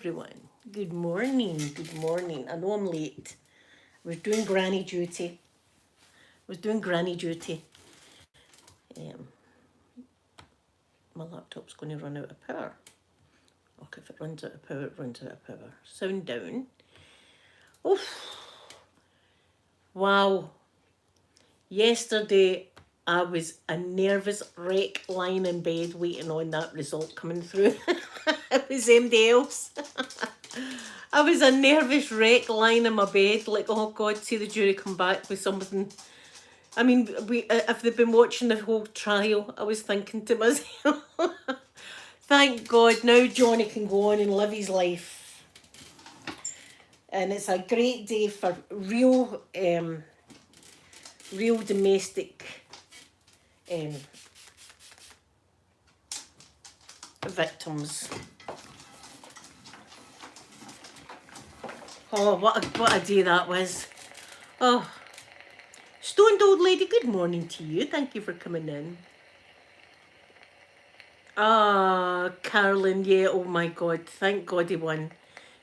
Everyone. Good morning. Good morning. I know I'm late. I was doing granny duty. Um, my laptop's going to run out of power. Okay, if it runs out of power, it runs out of power. Sound down. Oof. Wow. Yesterday, I was a nervous wreck lying in bed waiting on that result coming through. It was MD else. I was a nervous wreck lying in my bed, like, oh God, see the jury come back with something. I mean, if they've been watching the whole trial, I was thinking to myself, thank God now Johnny can go on and live his life. And it's a great day for real domestic victims. Oh, what a day that was. Oh, stoned old lady, good morning to you. Thank you for coming in. Ah, Carolyn, yeah, oh my God. Thank God he won.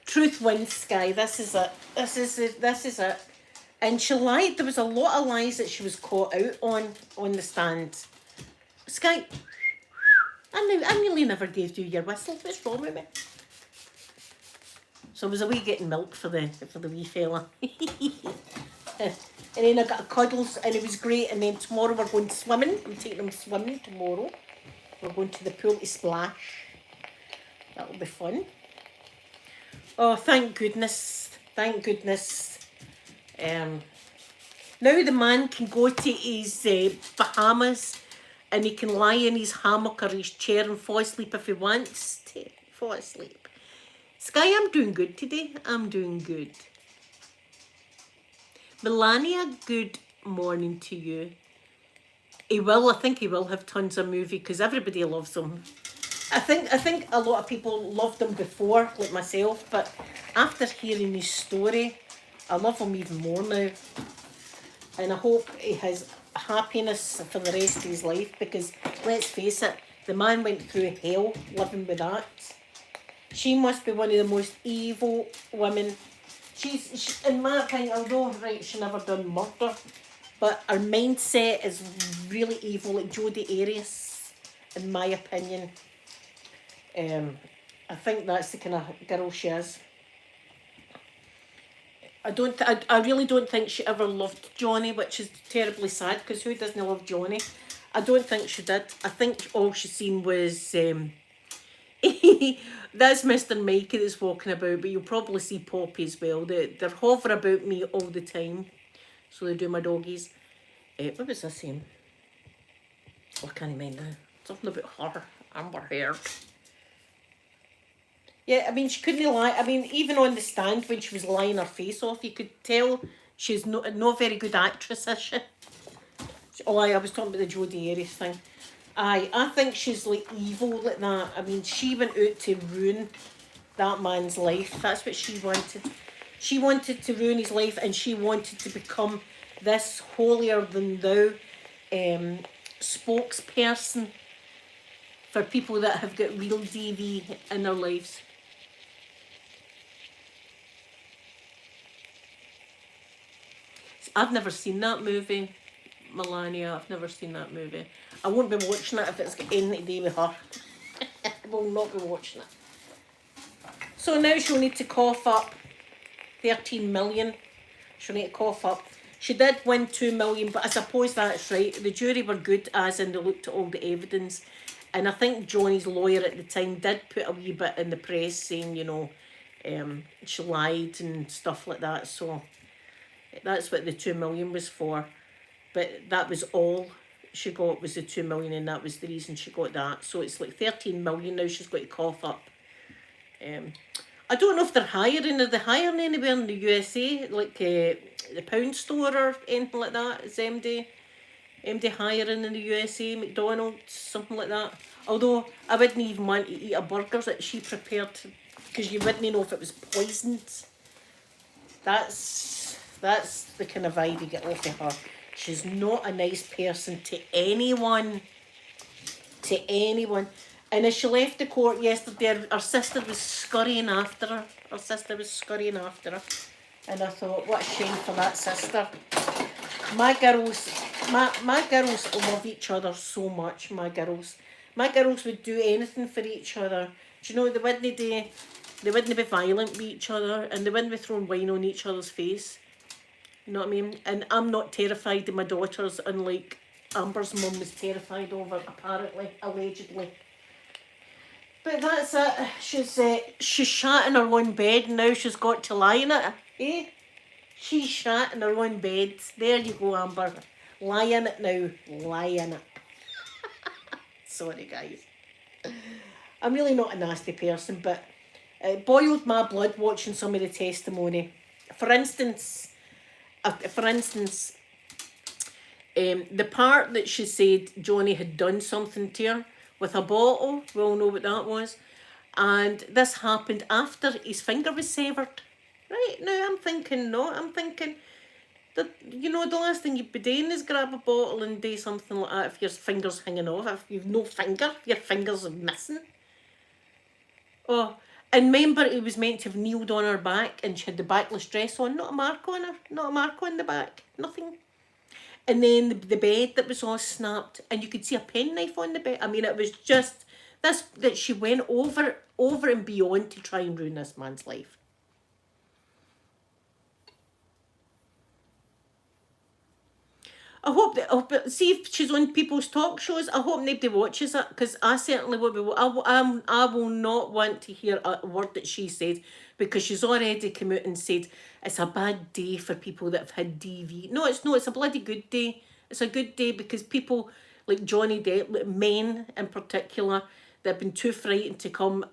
Truth wins, Sky. This is it. This is it. And she lied. There was a lot of lies that she was caught out on the stand. Sky, I nearly never gave you your whistle. What's wrong with me? So I was away getting milk for the wee fella. And then I got cuddles and it was great. And then tomorrow we're going swimming. I'm taking him swimming tomorrow. We're going to the pool to splash. That'll be fun. Oh, thank goodness. Thank goodness. Now the man can go to his Bahamas and he can lie in his hammock or his chair and fall asleep if he wants to fall asleep. Sky, I'm doing good today. I'm doing good. Melania, good morning to you. I think he will have tons of movie because everybody loves him. I think a lot of people loved him before, like myself, but after hearing his story, I love him even more now. And I hope he has happiness for the rest of his life because, let's face it, the man went through hell living with that. She must be one of the most evil women. She's in my opinion, although, right, she never done murder, but her mindset is really evil, like Jodie Arias, in my opinion. I think that's the kind of girl she is. I really don't think she ever loved Johnny, which is terribly sad because who doesn't love Johnny? I don't think she did. I think all she seen was that's Mr. Mikey that's walking about, but you'll probably see Poppy as well. They're hover about me all the time, so they do my doggies. What was I saying? Oh, I can't mind now. Something about her, Amber Heard. Yeah, I mean, she couldn't lie. I mean, even on the stand when she was lying her face off, you could tell she's no very good actress, is she? Oh, I was talking about the Jodie Arias thing. I think she's like evil like that. I mean, she went out to ruin that man's life. That's what she wanted. She wanted to ruin his life and she wanted to become this holier than thou spokesperson for people that have got real DV in their lives. I've never seen that movie, Melania. I've never seen that movie. I won't be watching it if it's got anything to do with her. I will not be watching it. So now she'll need to cough up 13 million. She'll need to cough up. She did win 2 million, but I suppose that's right. The jury were good as in they looked at all the evidence. And I think Johnny's lawyer at the time did put a wee bit in the press saying, you know, she lied and stuff like that. So that's what the 2 million was for. But that was all she got was the 2 million and that was the reason she got that. So it's like 13 million now she's got to cough up. I don't know if they're hiring. Are they hiring anywhere in the USA? Like the pound store or anything like that? Is MD hiring in the USA? McDonald's? Something like that? Although I wouldn't even want to eat a burger that she prepared because you wouldn't know if it was poisoned. That's the kind of vibe you get off of her. She's not a nice person to anyone. To anyone. And as she left the court yesterday, her sister was scurrying after her. Her sister was scurrying after her. And I thought, what a shame for that sister. My girls love each other so much, my girls. My girls would do anything for each other. Do you know, they wouldn't be violent with each other, and they wouldn't be throwing wine on each other's face. You know what I mean? And I'm not terrified of my daughters, unlike Amber's mum was terrified of her, apparently, allegedly. But that's it. She's shat in her own bed and now she's got to lie in it. Eh? She's shat in her own bed. There you go, Amber. Lie in it now. Lie in it. Sorry, guys. I'm really not a nasty person, but it boiled my blood watching some of the testimony. For instance, the part that she said Johnny had done something to her with a bottle, we all know what that was, and this happened after his finger was severed. Right, now I'm thinking that, you know, the last thing you'd be doing is grab a bottle and do something like that if your finger's hanging off, if you've no finger, if your fingers are missing. Oh, and remember, he was meant to have kneeled on her back and she had the backless dress on, not a mark on her, not a mark on the back, nothing. And then the bed that was all snapped, and you could see a penknife on the bed. I mean, it was just this, that she went over and beyond to try and ruin this man's life. I hope that, see if she's on people's talk shows, I hope nobody watches it, because I certainly will be. I will not want to hear a word that she said, because she's already come out and said it's a bad day for people that have had DV. No, it's a bloody good day. It's a good day because people like Johnny Depp, like men in particular, that have been too frightened to come,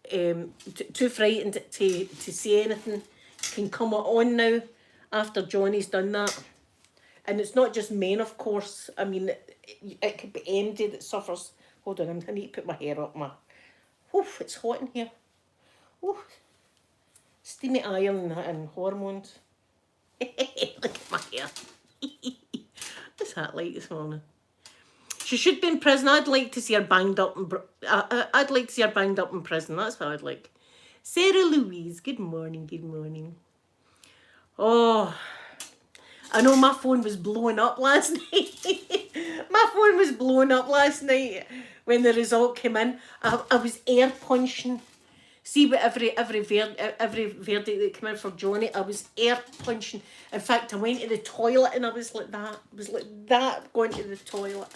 too frightened to say anything, can come on now after Johnny's done that. And it's not just men, of course. I mean, it could be anybody that suffers. Hold on, I need to put my hair up. Oof, it's hot in here. Oof. Steamy iron and hormones. Look at my hair. What's that like this morning? She should be in prison. I'd like to see her banged up I'd like to see her banged up in prison. That's what I'd like. Sarah Louise, good morning, good morning. Oh, I know my phone was blowing up last night. My phone was blowing up last night when the result came in. I was air punching. See, with every verdict that came in for Johnny, I was air punching. In fact, I went to the toilet and I was like that. I was like that going to the toilet.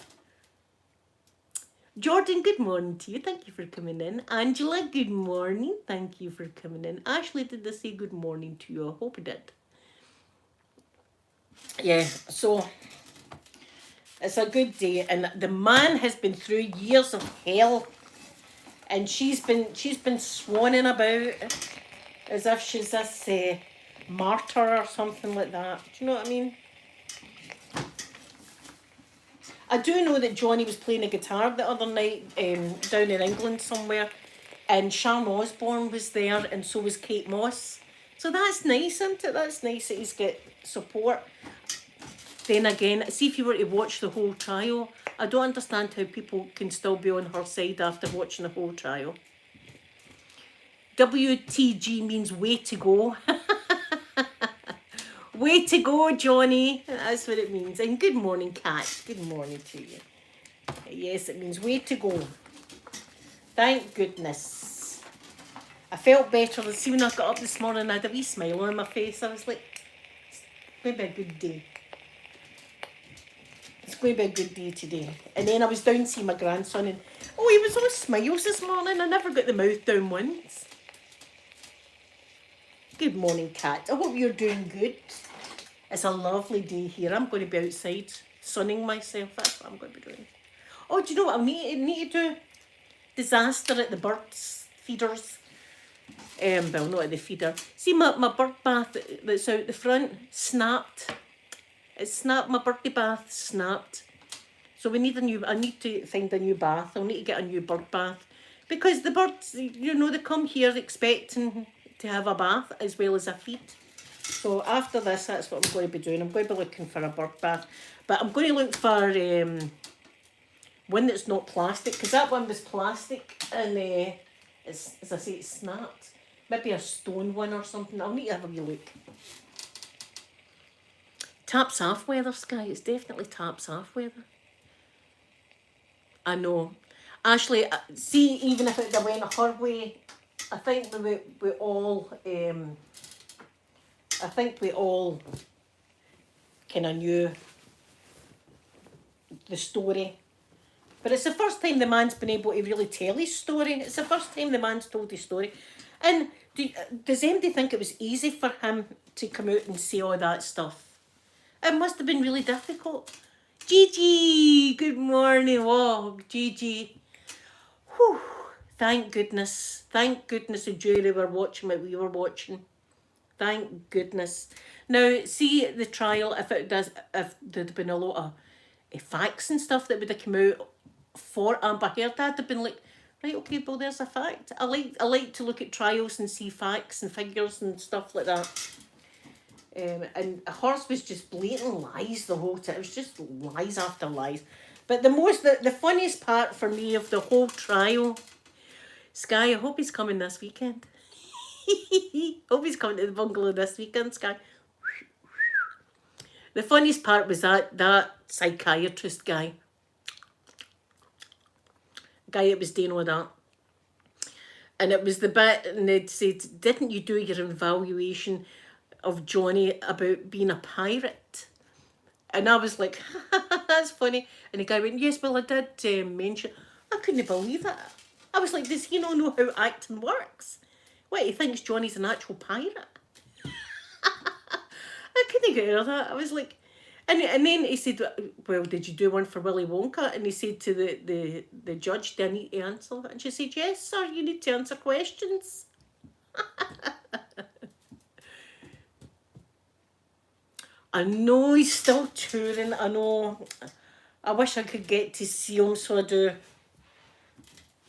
Jordan, good morning to you. Thank you for coming in. Angela, good morning. Thank you for coming in. Ashley, did I say good morning to you? I hope I did. Yeah, so it's a good day, and the man has been through years of hell, and she's been swanning about as if she's this martyr or something like that. Do you know what I mean? I do know that Johnny was playing a guitar the other night down in England somewhere, and Sharon Osbourne was there, and so was Kate Moss. So that's nice, isn't it? That's nice that he's got support. Then again, see, if you were to watch the whole trial, I don't understand how people can still be on her side after watching the whole trial. WTG means way to go. Way to go, Johnny. That's what it means. And good morning, Kat. Good morning to you. Yes, it means way to go. Thank goodness. I felt better. See, when I got up this morning, I had a wee smile on my face. I was like, it's going to be a good day. It's going to be a good day today. And then I was down to see my grandson, and oh, he was all smiles this morning. I never got the mouth down once. Good morning, Kat. I hope you're doing good. It's a lovely day here. I'm going to be outside sunning myself. That's what I'm going to be doing. Oh, do you know what I need to do? Disaster at the birds feeders. Well, not at the feeder. See, my bird bath that's out the front snapped. It snapped. My birdie bath snapped. So I need to find a new bath. I'll need to get a new bird bath. Because the birds, you know, they come here expecting to have a bath as well as a feed. So after this, that's what I'm going to be doing. I'm going to be looking for a bird bath. But I'm going to look for one that's not plastic, because that one was plastic and it's, as I say, it snapped. Maybe a stone one or something. I'll need to have a wee look. Taps off weather, Sky. It's definitely taps off weather. I know. Ashley, see, even if it went her way, I think we all kind of knew the story. But it's the first time the man's been able to really tell his story. It's the first time the man's told his story. And does anybody think it was easy for him to come out and say all that stuff? It must have been really difficult. Gigi, good morning. Oh, Gigi. Whew. Thank goodness. Thank goodness the jury were watching what we were watching. Thank goodness. Now, see the trial, if there'd been a lot of facts and stuff that would have come out for Amber Heard, I'd have been like, right, okay, well, there's a fact. I like to look at trials and see facts and figures and stuff like that. And hers was just blatant lies the whole time. It was just lies after lies. But the funniest part for me of the whole trial, Sky, I hope he's coming this weekend. Hope he's coming to the bungalow this weekend, Sky. The funniest part was that psychiatrist guy that was doing all that. And it was the bit, and they'd said, didn't you do your evaluation of Johnny about being a pirate? And I was like, that's funny. And the guy went, yes, well, I did mention. I couldn't believe it. I was like, does he not know how acting works? What, he thinks Johnny's an actual pirate? I couldn't get out of that. I was like, and then he said, well, did you do one for Willy Wonka? And he said to the judge, do I need to answer? And she said, yes, sir, you need to answer questions. I know he's still touring. I know. I wish I could get to see him, so I do.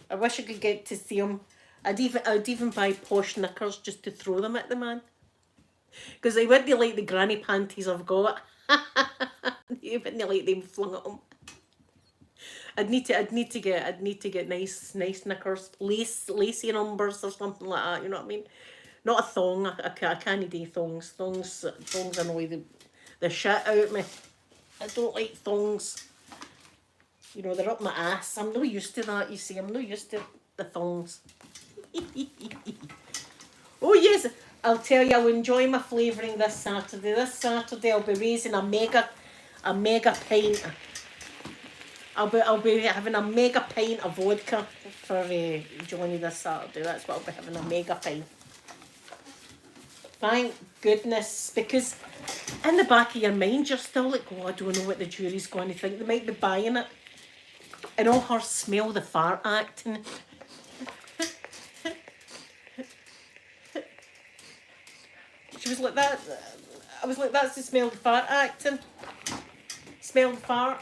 I wish I could get to see him. I'd even buy posh knickers just to throw them at the man. Because they wouldn't like the granny panties I've got. They wouldn't like them flung at him. I'd need to get nice knickers, lacy numbers or something like that. You know what I mean? Not a thong. I can't do thongs. Thongs annoy the shit out of me. I don't like thongs. You know, they're up my ass. I'm not used to that, you see. I'm not used to the thongs. Oh yes, I'll tell you, I'll enjoy my flavouring this Saturday. This Saturday I'll be raising a mega pint. I'll be having a mega pint of vodka for Johnny this Saturday. That's what I'll be having, a mega pint. Thank goodness, because in the back of your mind you're still like, oh, I don't know what the jury's going to think. They might be buying it. And all her smell the fart acting. She was like that. I was like, that's the smell the fart acting. Smell the fart.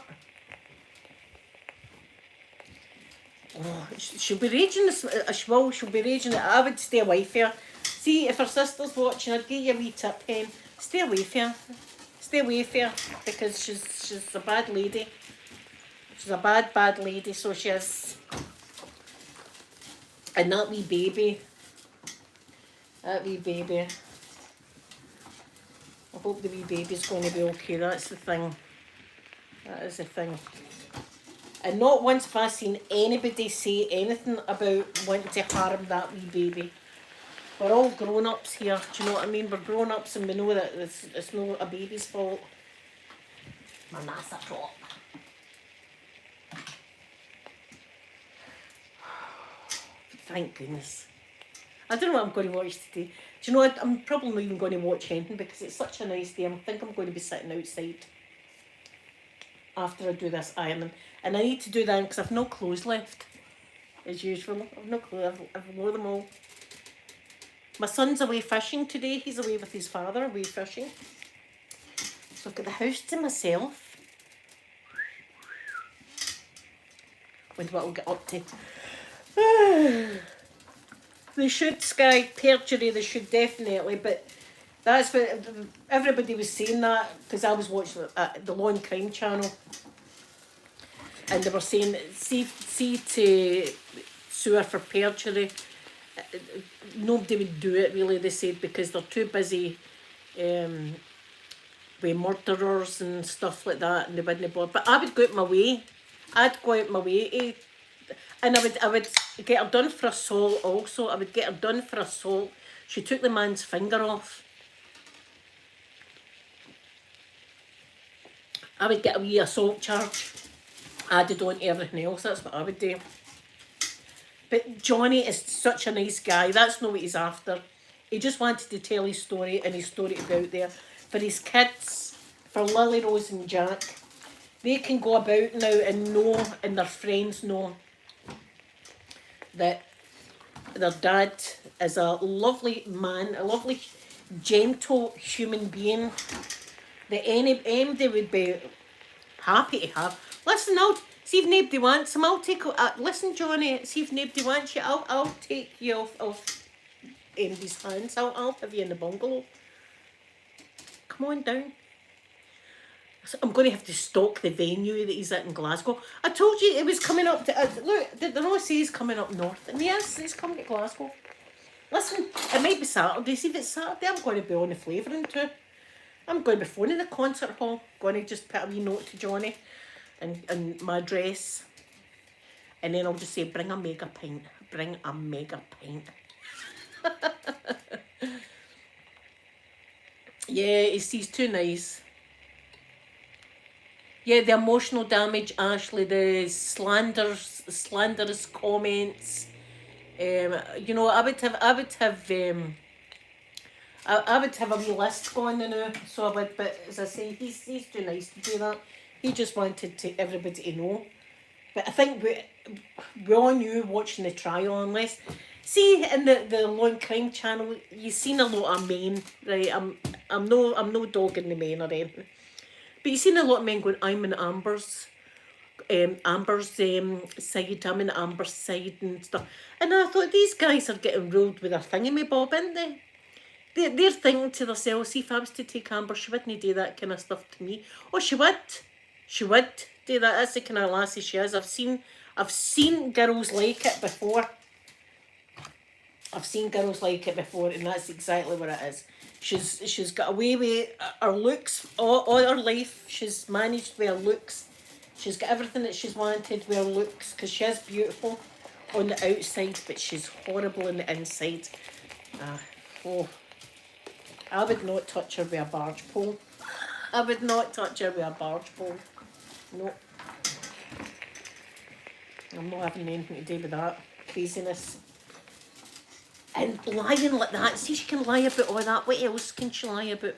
Oh, she'll be raging. She'll be raging. I would stay away from her. See, if her sister's watching, I'd give you a wee tip, Hen. Stay away from her. Stay away from her, because she's a bad lady. She's a bad lady, so she is. And that wee baby. I hope the wee baby's going to be okay. That's the thing. That is the thing. And not once have I seen anybody say anything about wanting to harm that wee baby. We're all grown-ups here, do you know what I mean? We're grown-ups and we know that it's not a baby's fault. My NASA top. Thank goodness. I don't know what I'm going to watch today. Do you know, I'm probably not even going to watch anything because it's such a nice day. I think I'm going to be sitting outside after I do this ironing. And I need to do that because I've no clothes left, as usual. I've no clothes. I've worn them all. My son's away fishing today. He's away with his father, away fishing. So I've got the house to myself. Wonder what I'll get up to. They should, Sky, perjury, they should definitely, but that's what everybody was saying that, because I was watching the Law and Crime channel. and they were saying, see to sue her for perjury, nobody would do it really, they said, because they're too busy with murderers and stuff like that, and they wouldn't bother. But I would go out my way. I'd go out my way to, and I would get her done for assault also. I would get her done for assault. She took the man's finger off. I would get a wee assault charge added on to everything else. That's what I would do. But Johnny is such a nice guy. That's not what he's after. He just wanted to tell his story and his story to be out there for his kids, for Lily, Rose and Jack. They can go about now and know, and their friends know, that their dad is a lovely man, a lovely, gentle human being that anybody would be happy to have. Listen, I'll see if nobody wants him. I'll take. Listen, Johnny. See if nobody wants you. I'll take you off Andy's hands. I'll have you in the bungalow. Come on down. So I'm going to have to stalk the venue that he's at in Glasgow. I told you it was coming up to... look, did they not say he's coming up north? And yes, he's coming to Glasgow. Listen, it might be Saturday. See if it's Saturday, I'm going to be on the flavouring too. I'm going to be phoning the concert hall. Going to just put a wee note to Johnny and my address. And then I'll just say, bring a mega pint. Bring a mega pint. Yeah, he's too nice. Yeah, the emotional damage, Ashley, the slanderous comments. You know, I would have a wee list going now, so I would. But as I say, he's too nice to do that. He just wanted everybody to know. But I think we all knew watching the trial, unless see in the Law and Crime channel, you've seen a lot of men, right? I'm no dogging the men or anything. But you've seen a lot of men going, I'm in Amber's side, I'm in Amber's side and stuff. And I thought, these guys are getting ruled with their thingamabob, aren't they? They're thinking to themselves, see, if I was to take Amber, she wouldn't do that kind of stuff to me. Oh, she would. She would do that. That's the kind of lassie she is. I've seen girls like it before. I've seen girls like it before, and that's exactly what it is. She's got away with her looks all her life. She's managed with her looks. She's got everything that she's wanted with her looks, because she is beautiful on the outside, but she's horrible on the inside. I would not touch her with a barge pole. I would not touch her with a barge pole. No. I'm not having anything to do with that craziness. And lying like that. See, she can lie about all that. What else can she lie about?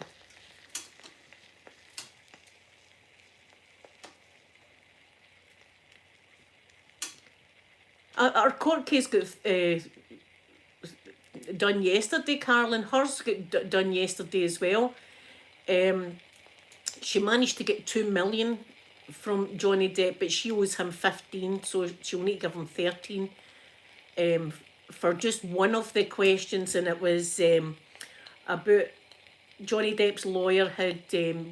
Our court case got done yesterday, Carolyn. Hers got done yesterday as well. She managed to get 2 million from Johnny Depp, but she owes him 15, so she'll need to give him 13 for just one of the questions, and it was about Johnny Depp's lawyer had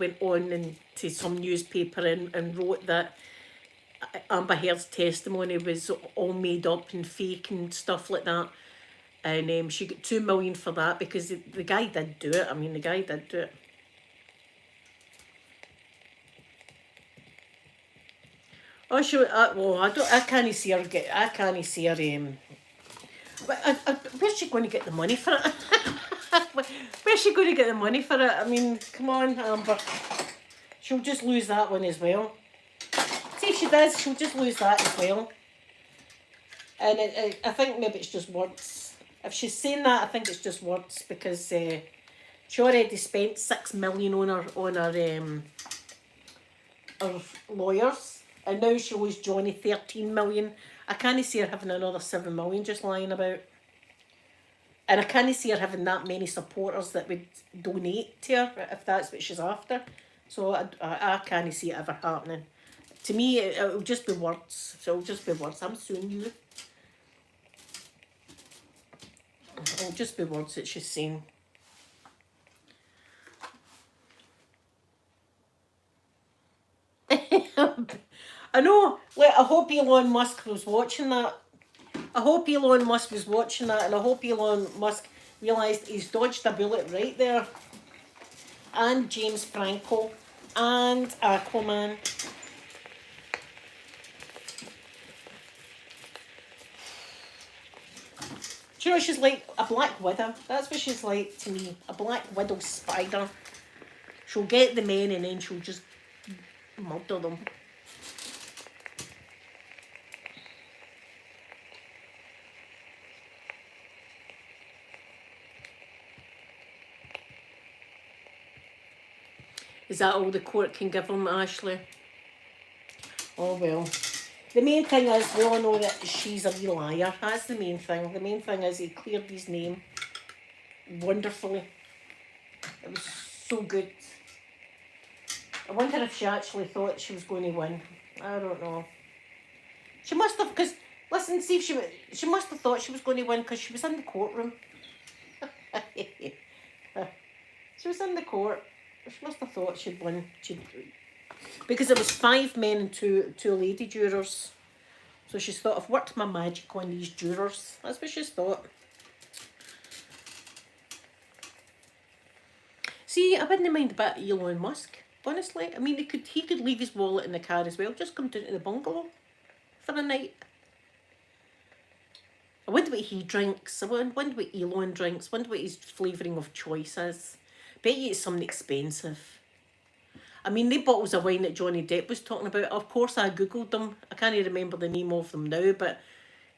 went on into some newspaper and wrote that Amber Heard's testimony was all made up and fake and stuff like that. And she got 2 million for that, because the guy did do it. I mean, the guy did do it. Oh, I can't see her get. I can't see her. Where's she going to get the money for it? Where's she going to get the money for it? I mean, come on, Amber. She'll just lose that one as well. See if she does, she'll just lose that as well. And I think maybe it's just words. If she's saying that, I think it's just words, because she already spent 6 million on her lawyers, and now she owes Johnny 13 million. I can't see her having another 7 million just lying about. And I can't see her having that many supporters that would donate to her if that's what she's after. So I can't see it ever happening. To me, it'll just be words. So it'll just be words. I'm suing you. It'll just be words that she's saying. I know. Like, I hope Elon Musk was watching that. I hope Elon Musk was watching that, and I hope Elon Musk realised he's dodged a bullet right there. And James Franco and Aquaman. Do you know she's like a black widow? That's what she's like to me. A black widow spider. She'll get the men and then she'll just murder them. Is that all the court can give him, Ashley? Oh well. The main thing is we all know that she's a wee liar. That's the main thing. The main thing is he cleared his name wonderfully. It was so good. I wonder if she actually thought she was going to win. I don't know. She must have, because, listen, see if she must have thought she was going to win because she was in the courtroom. She was in the court. She must have thought she'd won. Because it was 5 men and two lady jurors. So she's thought, I've worked my magic on these jurors. That's what she's thought. See, I wouldn't mind a bit of Elon Musk, honestly. I mean, he could leave his wallet in the car as well. Just come down to the bungalow for a night. I wonder what he drinks. I wonder what Elon drinks. I wonder what his flavouring of choice is. Bet you it's something expensive. I mean, the bottles of wine that Johnny Depp was talking about, of course I googled them. I can't remember the name of them now, but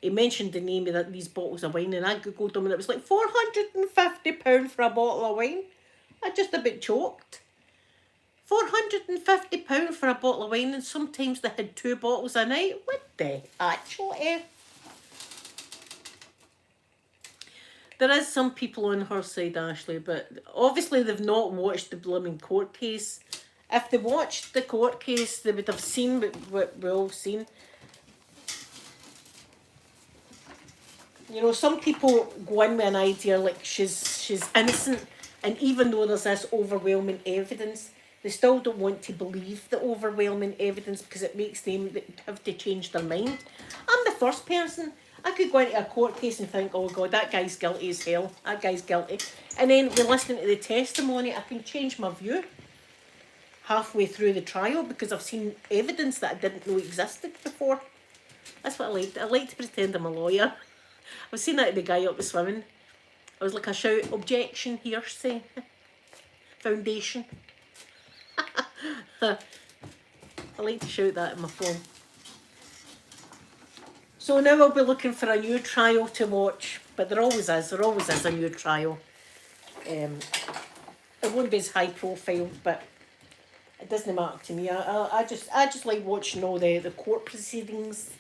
he mentioned the name of these bottles of wine and I googled them and it was like £450 for a bottle of wine. I just a bit choked. £450 for a bottle of wine and sometimes they had 2 bottles a night. What the actual F? There is some people on her side, Ashley, but obviously they've not watched the blooming court case. If they watched the court case, they would have seen what we've all seen. You know, some people go in with an idea like she's innocent, and even though there's this overwhelming evidence, they still don't want to believe the overwhelming evidence because it makes them have to change their mind. I'm the first person. I could go into a court case and think, oh God, that guy's guilty as hell. That guy's guilty. And then when listening to the testimony, I can change my view halfway through the trial because I've seen evidence that I didn't know existed before. That's what I liked. I like to pretend I'm a lawyer. I was seeing that to the guy up the swimming. I was like, I shout, objection, hearsay, foundation. I like to shout that in my phone. So now I'll be looking for a new trial to watch, but there always is a new trial. It won't be as high profile, but it doesn't matter to me. I just like watching all the court proceedings.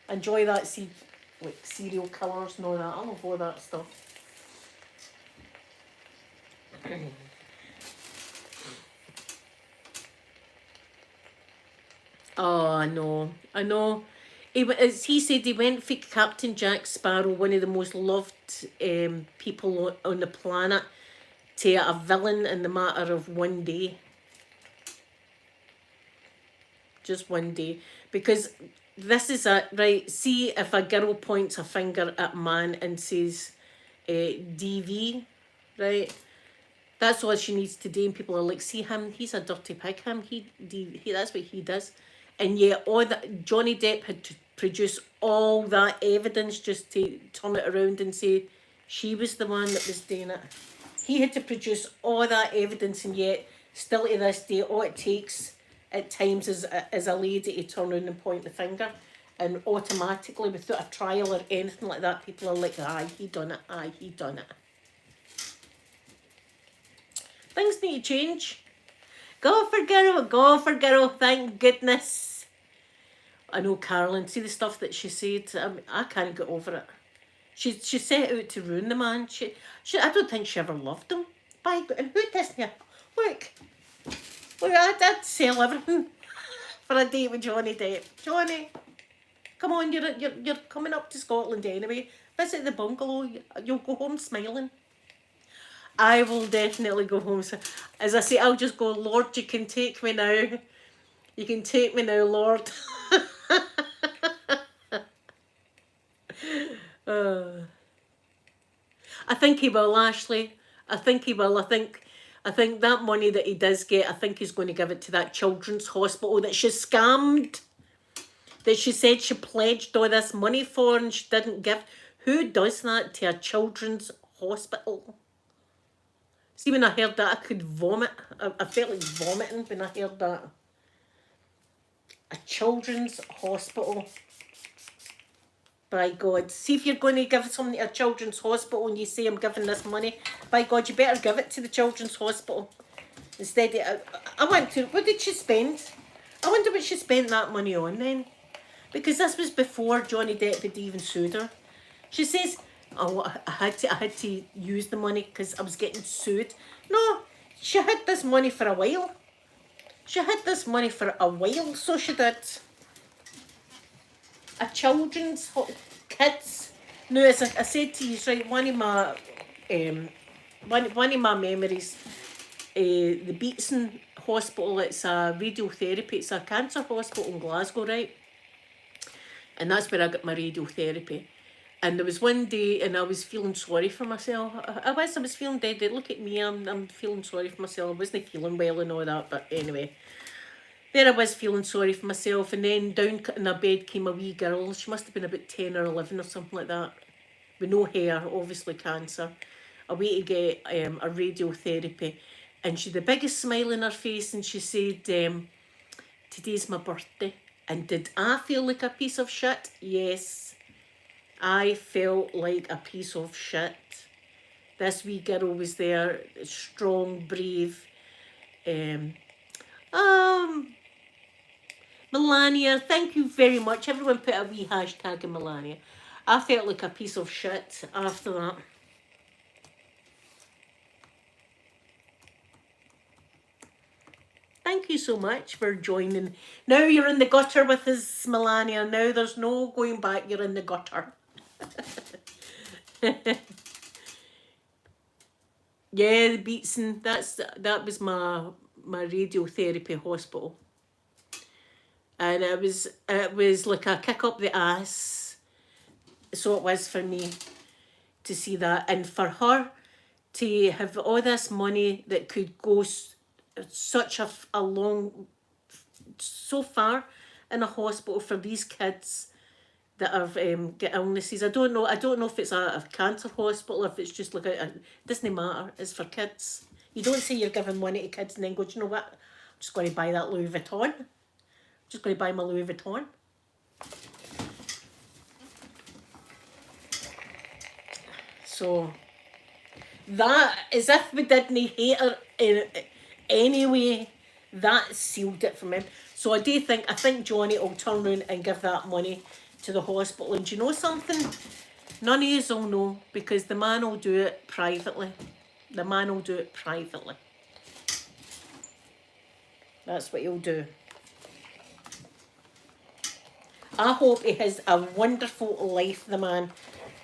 Enjoy that, see like serial killers and all that. I love all that stuff. Oh, I know. As he said, he went for Captain Jack Sparrow, one of the most loved people on the planet, to a villain in the matter of one day. Just one day. Because this is it, right? See, if a girl points a finger at a man and says DV, right? That's all she needs to do. And people are like, see him, he's a dirty pig. He that's what he does. And yet, all that Johnny Depp had to produce all that evidence just to turn it around and say she was the one that was doing it. He had to produce all that evidence, and yet, still to this day, all it takes at times is a lady to turn around and point the finger, and automatically, without a trial or anything like that, people are like, aye, he done it, aye, he done it. Things need to change. Go for girl, thank goodness. I know Carolyn, see the stuff that she said, I can't get over it. She set out to ruin the man. She I don't think she ever loved him. By God, and who doesn't? Look, I'd sell everything for a date with Johnny Depp. Johnny, come on, you're coming up to Scotland anyway. Visit the bungalow. You'll go home smiling. I will definitely go home. So, as I say, I'll just go, Lord, you can take me now. You can take me now, Lord. I think he will, Ashley. I think he will. I think that money that he does get, I think he's going to give it to that children's hospital that she scammed. That she said she pledged all this money for and she didn't give. Who does that to a children's hospital? See, when I heard that, I could vomit. I felt like vomiting when I heard that. A children's hospital. By God. See, if you're going to give something to a children's hospital and you say, I'm giving this money, by God, you better give it to the children's hospital. Instead, I went to, what did she spend? I wonder what she spent that money on then. Because this was before Johnny Depp had even sued her. She says, oh, I had to use the money because I was getting sued. No, she had this money for a while. She had this money for a while, so she did. A children's kids. No, as I said to you, right, one of my memories, the Beatson Hospital, it's a radiotherapy, it's a cancer hospital in Glasgow, right? And that's where I got my radiotherapy. And there was one day, and I was feeling sorry for myself. I was feeling dead. Look at me, I'm feeling sorry for myself. I wasn't feeling well and all that, but anyway. There I was feeling sorry for myself, and then down in a bed came a wee girl. She must have been about 10 or 11 or something like that. With no hair, obviously cancer. Away to get a radiotherapy. And she had the biggest smile on her face, and she said, today's my birthday. And did I feel like a piece of shit? Yes. I felt like a piece of shit. This wee girl was there, strong, brave. Melania, thank you very much. Everyone put a wee hashtag in Melania. I felt like a piece of shit after that. Thank you so much for joining. Now you're in the gutter with us, Melania. Now there's no going back. You're in the gutter. Yeah, the Beatson. That was my radiotherapy hospital, and it was like a kick up the ass. So it was for me to see that, and for her to have all this money that could go such a long, so far in a hospital for these kids that have get illnesses. I don't know if it's a cancer hospital, if it's just like it doesn't matter. It's for kids. You don't say you're giving money to kids and then go, do you know what? I'm just going to buy that Louis Vuitton. I'm just going to buy my Louis Vuitton. So that, as if we didn't hate her anyway, that sealed it for him. So I think Johnny will turn around and give that money to the hospital. And do you know something? None of you will know, because the man will do it privately. The man will do it privately. That's what he'll do. I hope he has a wonderful life, the man.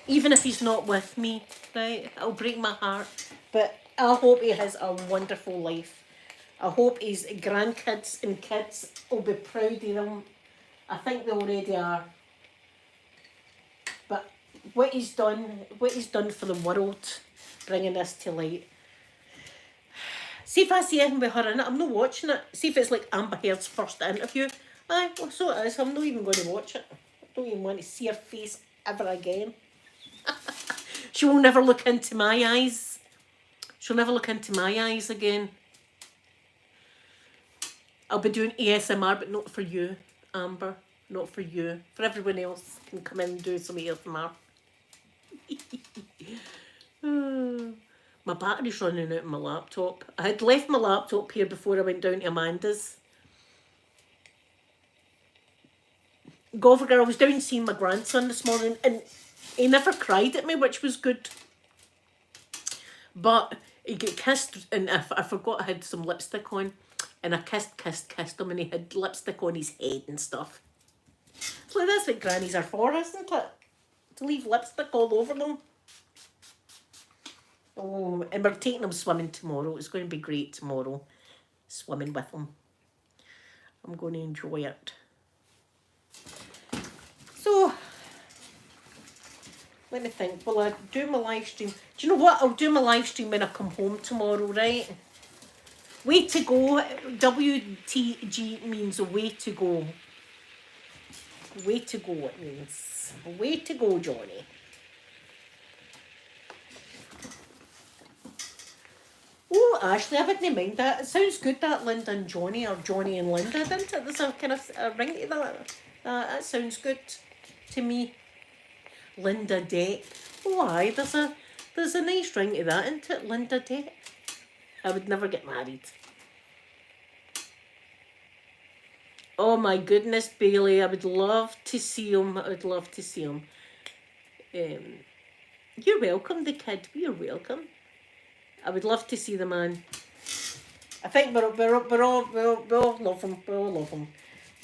Even if he's not with me, right? It'll break my heart. But I hope he has a wonderful life. I hope his grandkids and kids will be proud of him. I think they already are. But what he's done for the world, bringing this to light. See if I see anything with her in it, I'm not watching it. See if it's like Amber Heard's first interview. Aye, well, so it is. I'm not even going to watch it. I don't even want to see her face ever again. She will never look into my eyes. She'll never look into my eyes again. I'll be doing ASMR, but not for you, Amber. Not for you. For everyone else can come in and do some ASMR. My battery's running out of my laptop. I had left my laptop here before I went down to Amanda's. Golfer girl, I was down seeing my grandson this morning, and he never cried at me, which was good. But he got kissed, and I forgot I had some lipstick on, and I kissed him, and he had lipstick on his head and stuff. So that's what grannies are for, isn't it? To leave lipstick all over them. Oh, and we're taking him swimming tomorrow. It's going to be great tomorrow, swimming with him. I'm going to enjoy it. So, Let me think. Will I do my live stream? Do you know what? I'll do my live stream when I come home tomorrow, right? Way to go. WTG means way to go. Way to go, it means. Way to go, Johnny. Oh, Ashley, I wouldn't mind that. It sounds good, that Linda and Johnny, or Johnny and Linda, doesn't it? There's a kind of a ring to that. That sounds good to me. Linda Deck. Oh, aye, there's a nice ring to that, isn't it? Linda Deck. I would never get married. Oh my goodness, Bailey, I would love to see him. I would love to see him. You're welcome, the kid. You're welcome. I would love to see the man. I think we all love him. We all love him.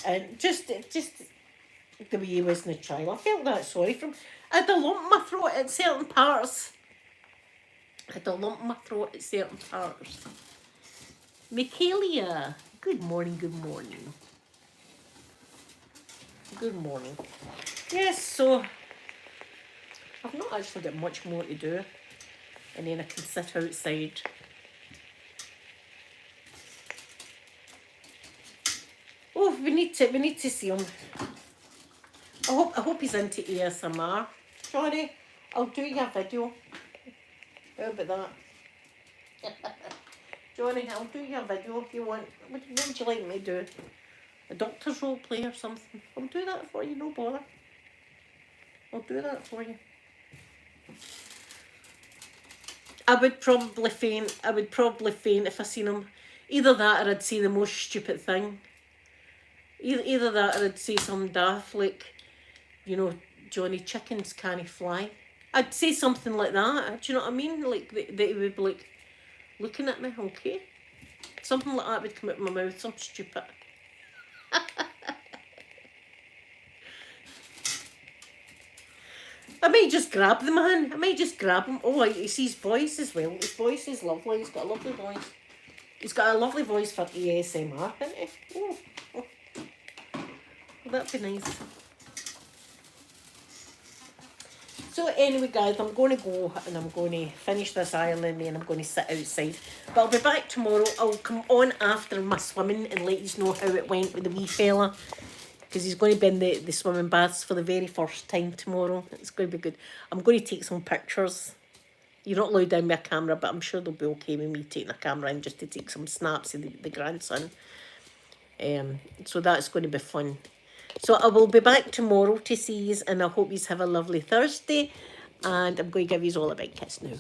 And just the way he was in the trial. I felt that sorry for him. I had a lump in my throat at certain parts. Michaelia. Good morning, good morning. Good morning. Yes, so I've not actually got much more to do. And then I can sit outside. Oh, we need to see him. I hope he's into ASMR. Johnny, I'll do you a video. How about that? Johnny, I'll do you a video if you want. What would you like me to do? A doctor's role play or something? I'll do that for you, no bother. I'll do that for you. I would probably faint if I seen him. Either that or I'd say the most stupid thing. Either that or I'd say something daft like, you know, Johnny, chickens can't fly. I'd say something like that. Do you know what I mean? Like, they would be like, looking at me, okay? Something like that would come out of my mouth, something stupid. I might just grab the man. I might just grab him. Oh, you see his voice as well. His voice is lovely. He's got a lovely voice. He's got a lovely voice for ASMR, hasn't he? Oh. Well, that'd be nice. So anyway, guys, I'm going to go and I'm going to finish this iron and then I'm going to sit outside. But I'll be back tomorrow. I'll come on after my swimming and let you know how it went with the wee fella. Because he's going to be in the swimming baths for the very first time tomorrow. It's going to be good. I'm going to take some pictures. You're not allowed in with a camera, but I'm sure they'll be okay with me taking a camera in just to take some snaps of the grandson. So that's going to be fun. So I will be back tomorrow to see you, and I hope you have a lovely Thursday. And I'm going to give you all a big kiss now.